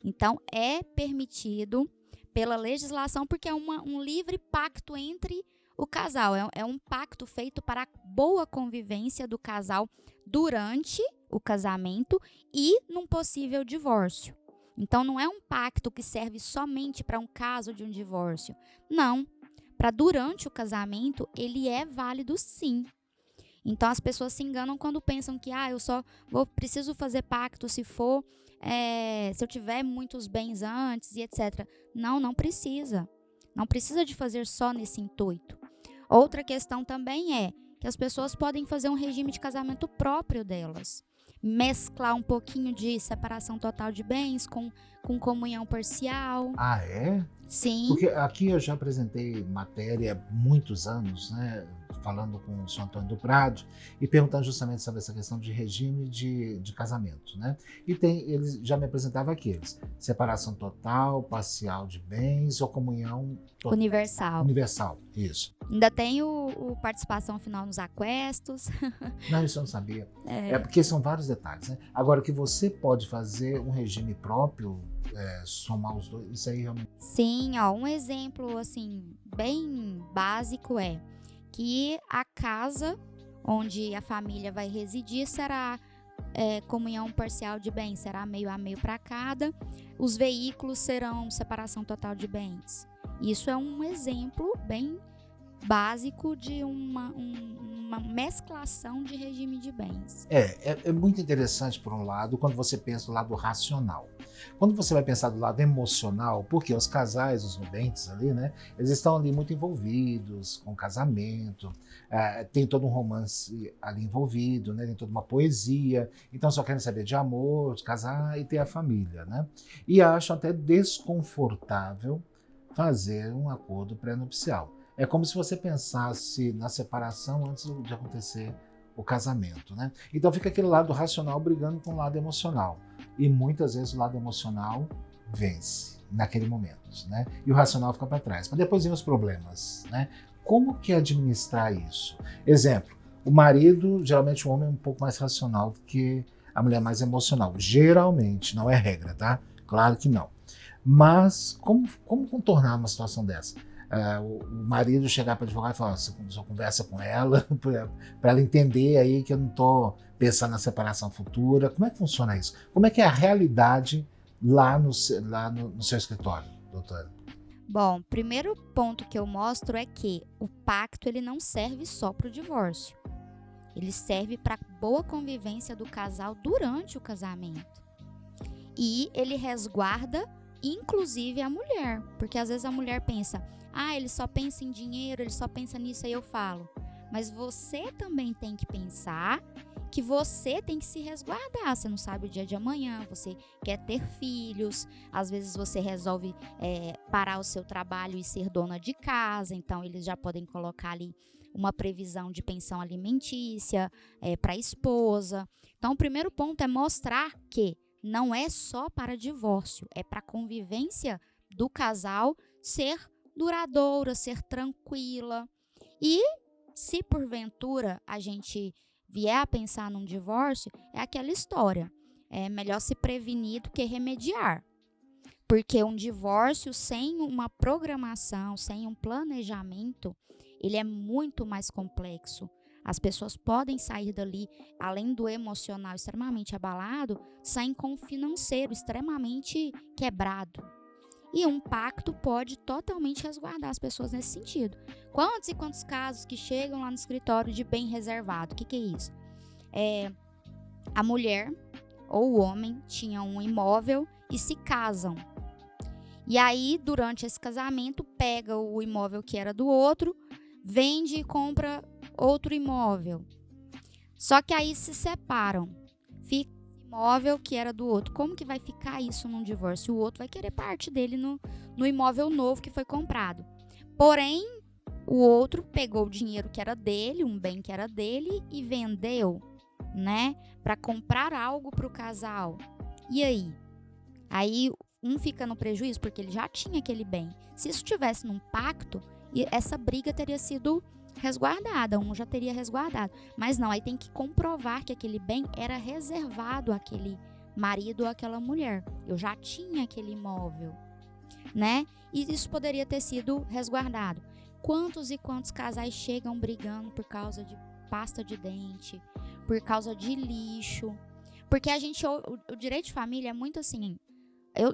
Então, é permitido pela legislação, porque é um livre pacto entre o casal. É um pacto feito para a boa convivência do casal durante o casamento e num possível divórcio. Então, não é um pacto que serve somente para um caso de um divórcio. Não. Para durante o casamento, ele é válido sim. Então, as pessoas se enganam quando pensam que eu só preciso fazer pacto se eu tiver muitos bens antes e etc. Não precisa. Não precisa de fazer só nesse intuito. Outra questão também é que as pessoas podem fazer um regime de casamento próprio delas. Mesclar um pouquinho de separação total de bens com comunhão parcial. Ah, é? Sim. Porque aqui eu já apresentei matéria há muitos anos, né? Falando com o São Antônio do Prado e perguntando justamente sobre essa questão de regime de casamento, né? E ele já me apresentava aqueles: separação total, parcial de bens ou comunhão total. Universal, isso. Ainda tem o participação final nos aquestos. Não, isso eu não sabia. É porque são vários detalhes, né? Agora, que você pode fazer um regime próprio, somar os dois, isso aí realmente... Sim, um exemplo assim bem básico é que a casa onde a família vai residir será comunhão parcial de bens, será meio a meio para cada. Os veículos serão separação total de bens. Isso é um exemplo bem básico de uma mesclação de regime de bens. É muito interessante, por um lado, quando você pensa do lado racional. Quando você vai pensar do lado emocional, porque os casais, os nubentes ali, né, eles estão ali muito envolvidos com o casamento, tem todo um romance ali envolvido, né, tem toda uma poesia, então só querem saber de amor, de casar e ter a família, né? E acham até desconfortável fazer um acordo pré-nupcial. É como se você pensasse na separação antes de acontecer o casamento, né? Então fica aquele lado racional brigando com o lado emocional. E muitas vezes o lado emocional vence naquele momento, né? E o racional fica para trás. Mas depois vem os problemas, né? Como que administrar isso? Exemplo, o marido, geralmente o homem é um pouco mais racional do que a mulher mais emocional. Geralmente, não é regra, tá? Claro que não. Mas como contornar uma situação dessa? O marido chegar para o advogado e falar: você só conversa com ela para ela entender aí que eu não estou pensando na separação futura. Como é que funciona isso? Como é que é a realidade lá no seu escritório, doutora? Bom, primeiro ponto que eu mostro é que o pacto ele não serve só para o divórcio. Ele serve para a boa convivência do casal durante o casamento. E ele resguarda inclusive a mulher, porque às vezes a mulher pensa: ele só pensa em dinheiro, ele só pensa nisso. Aí eu falo: mas você também tem que pensar que você tem que se resguardar. Você não sabe o dia de amanhã, você quer ter filhos, às vezes você resolve parar o seu trabalho e ser dona de casa, então eles já podem colocar ali uma previsão de pensão alimentícia para a esposa. Então o primeiro ponto é mostrar que não é só para divórcio, é para a convivência do casal ser duradoura, ser tranquila. E se porventura a gente vier a pensar num divórcio, é aquela história: é melhor se prevenir do que remediar. Porque um divórcio sem uma programação, sem um planejamento, ele é muito mais complexo. As pessoas podem sair dali, além do emocional extremamente abalado, saem com o financeiro extremamente quebrado. E um pacto pode totalmente resguardar as pessoas nesse sentido. Quantos e quantos casos que chegam lá no escritório de bem reservado? O que é isso? A mulher ou o homem tinham um imóvel e se casam. E aí, durante esse casamento, pega o imóvel que era do outro, vende e compra outro imóvel. Só que aí se separam. Fica o imóvel que era do outro. Como que vai ficar isso num divórcio? O outro vai querer parte dele no imóvel novo que foi comprado. Porém, o outro pegou o dinheiro que era dele, um bem que era dele, e vendeu, né? Para comprar algo para o casal. E aí? Aí um fica no prejuízo porque ele já tinha aquele bem. Se isso estivesse num pacto, essa briga teria sido resguardada, um já teria resguardado. Mas não, aí tem que comprovar que aquele bem era reservado àquele marido ou àquela mulher. Eu já tinha aquele imóvel, né? E isso poderia ter sido resguardado. Quantos e quantos casais chegam brigando por causa de pasta de dente, por causa de lixo? Porque o direito de família é muito assim.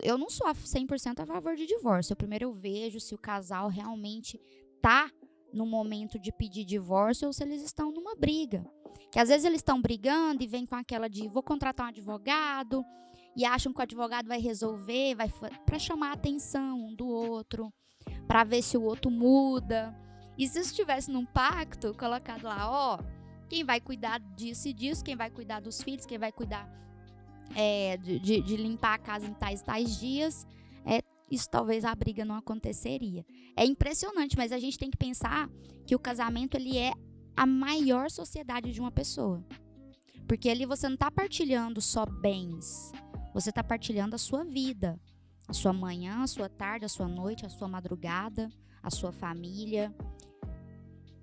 Eu não sou 100% a favor de divórcio. Primeiro eu vejo se o casal realmente tá no momento de pedir divórcio ou se eles estão numa briga. Que às vezes eles estão brigando e vem com aquela de vou contratar um advogado e acham que o advogado vai resolver, para chamar a atenção um do outro, para ver se o outro muda. E se isso estivesse num pacto colocado lá, quem vai cuidar disso e disso, quem vai cuidar dos filhos, quem vai cuidar de limpar a casa em tais dias, isso talvez a briga não aconteceria. É impressionante, mas a gente tem que pensar que o casamento ele é a maior sociedade de uma pessoa. Porque ali você não está partilhando só bens, você está partilhando a sua vida, a sua manhã, a sua tarde, a sua noite, a sua madrugada, a sua família.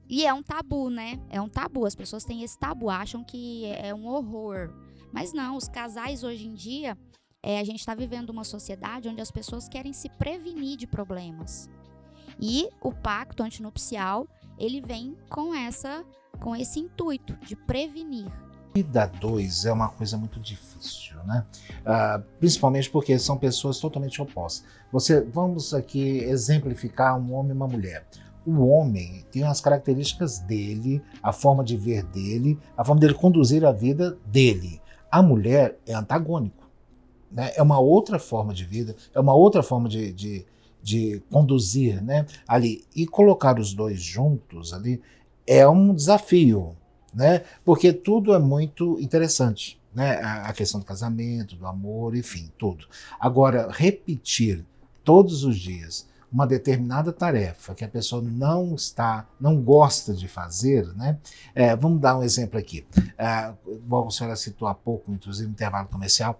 E é um tabu, né? É um tabu, as pessoas têm esse tabu, acham que é um horror. Mas não, os casais hoje em dia, a gente está vivendo uma sociedade onde as pessoas querem se prevenir de problemas. E o pacto antinupcial, ele vem com esse intuito de prevenir. Vida 2 é uma coisa muito difícil, né? Principalmente porque são pessoas totalmente opostas. Vamos aqui exemplificar um homem e uma mulher. O homem tem as características dele, a forma de ver dele, a forma dele conduzir a vida dele. A mulher é antagônico, né? É uma outra forma de vida, é uma outra forma de conduzir, né? Ali. E colocar os dois juntos ali é um desafio, né? Porque tudo é muito interessante, né? A questão do casamento, do amor, enfim, tudo. Agora, repetir todos os dias uma determinada tarefa que a pessoa não gosta de fazer, né? Vamos dar um exemplo aqui. Igual a senhora citou há pouco, inclusive no intervalo comercial,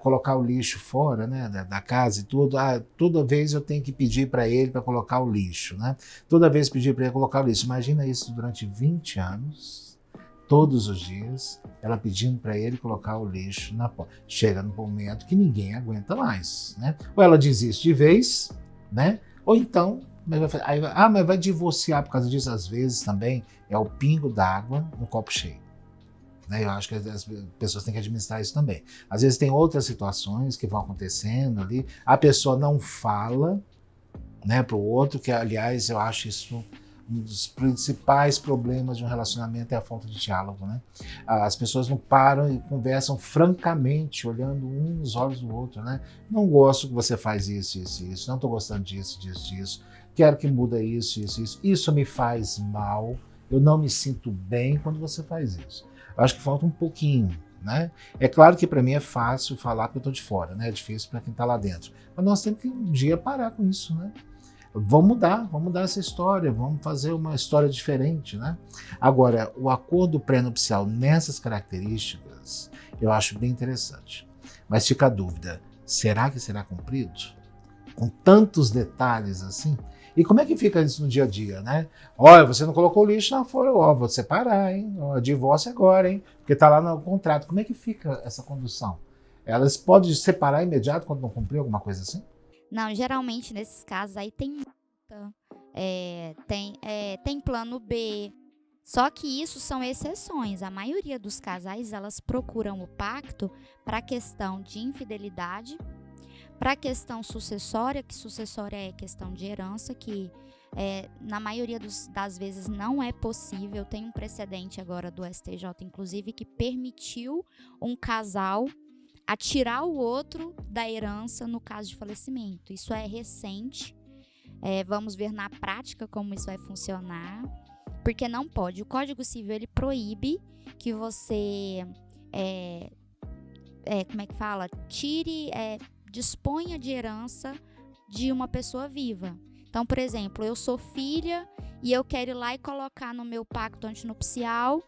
colocar o lixo fora, né, da casa e tudo. Toda vez eu tenho que pedir para ele para colocar o lixo, né? Toda vez pedir para ele colocar o lixo. Imagina isso durante 20 anos, todos os dias, ela pedindo para ele colocar o lixo na porta. Chega no momento que ninguém aguenta mais, né? Ou ela desiste de vez, né? Ou então, mas vai divorciar por causa disso. Às vezes também é o pingo d'água no copo cheio, né? Eu acho que as pessoas têm que administrar isso também. Às vezes tem outras situações que vão acontecendo ali, a pessoa não fala, né, para o outro, que aliás eu acho isso um dos principais problemas de um relacionamento, é a falta de diálogo, né? As pessoas não param e conversam francamente, olhando um nos olhos do outro, né? Não gosto que você faz isso, não estou gostando disso, quero que muda isso. Isso me faz mal, eu não me sinto bem quando você faz isso. Eu acho que falta um pouquinho, né? É claro que para mim é fácil falar que eu estou de fora, né? É difícil para quem está lá dentro. Mas nós temos que um dia parar com isso, né? Vamos mudar essa história, vamos fazer uma história diferente, né? Agora, o acordo pré-nupcial nessas características, eu acho bem interessante. Mas fica a dúvida, será que será cumprido? Com tantos detalhes assim? E como é que fica isso no dia a dia, né? Olha, você não colocou o lixo na folha, vou separar, hein? Divórcio agora, hein? Porque tá lá no contrato. Como é que fica essa condução? Elas podem separar imediato quando não cumprir alguma coisa assim? Não, geralmente nesses casos aí tem multa, tem plano B. Só que isso são exceções. A maioria dos casais, elas procuram o pacto para questão de infidelidade, Para a questão sucessória, que sucessória é questão de herança, que na maioria das vezes não é possível. Tem um precedente agora do STJ, inclusive, que permitiu um casal a tirar o outro da herança no caso de falecimento. Isso é recente. Vamos ver na prática como isso vai funcionar, porque não pode. O Código Civil, ele proíbe que você disponha de herança de uma pessoa viva. Então, por exemplo, eu sou filha e eu quero ir lá e colocar no meu pacto antinupcial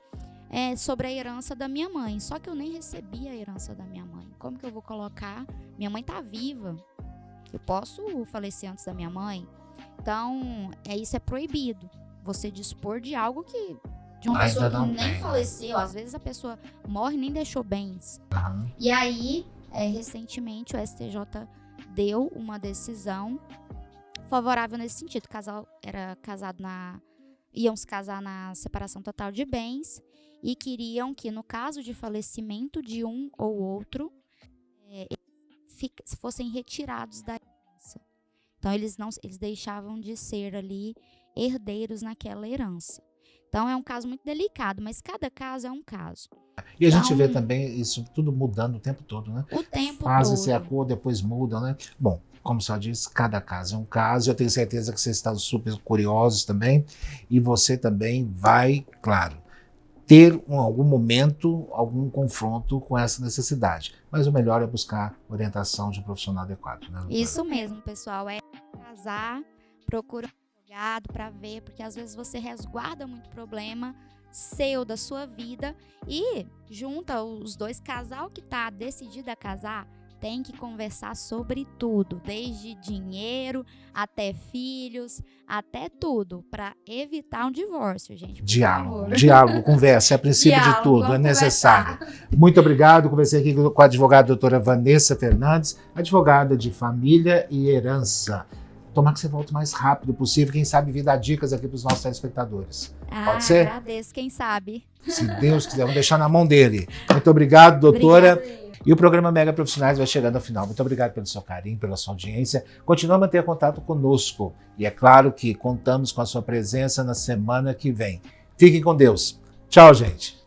sobre a herança da minha mãe. Só que eu nem recebi a herança da minha mãe. Como que eu vou colocar? Minha mãe tá viva. Eu posso falecer antes da minha mãe? Então, isso é proibido. Você dispor de algo que... de uma pessoa que nem faleceu. Às vezes a pessoa morre e nem deixou bens. E aí, recentemente, o STJ deu uma decisão favorável nesse sentido. O casal era casado iam se casar na separação total de bens e queriam que, no caso de falecimento de um ou outro, fossem retirados da herança. Então, eles deixavam de ser ali herdeiros naquela herança. Então, é um caso muito delicado, mas cada caso é um caso. E a gente vê também isso tudo mudando o tempo todo, né? O tempo todo. Faz esse acordo, depois muda, né? Bom, como só disse, cada caso é um caso. Eu tenho certeza que vocês estão super curiosos também. E você também vai, claro, ter em algum momento algum confronto com essa necessidade. Mas o melhor é buscar orientação de um profissional adequado, né, doutora? Isso mesmo, pessoal. Casar, procura um advogado para ver, porque às vezes você resguarda muito problema seu, da sua vida, e junta os dois, casal que tá decidido a casar, tem que conversar sobre tudo, desde dinheiro, até filhos, até tudo, para evitar um divórcio, gente. Diálogo, conversa, é a princípio de tudo, é necessário. Muito obrigado, conversei aqui com a advogada doutora Vanessa Fernandes, advogada de família e herança. Tomara que você volte o mais rápido possível, quem sabe vir dar dicas aqui para os nossos telespectadores. Pode ser? Agradeço, quem sabe. Se Deus quiser, vamos deixar na mão dele. Muito obrigado, doutora. E o programa Mega Profissionais vai chegando ao final. Muito obrigado pelo seu carinho, pela sua audiência. Continue a manter contato conosco. E é claro que contamos com a sua presença na semana que vem. Fiquem com Deus. Tchau, gente.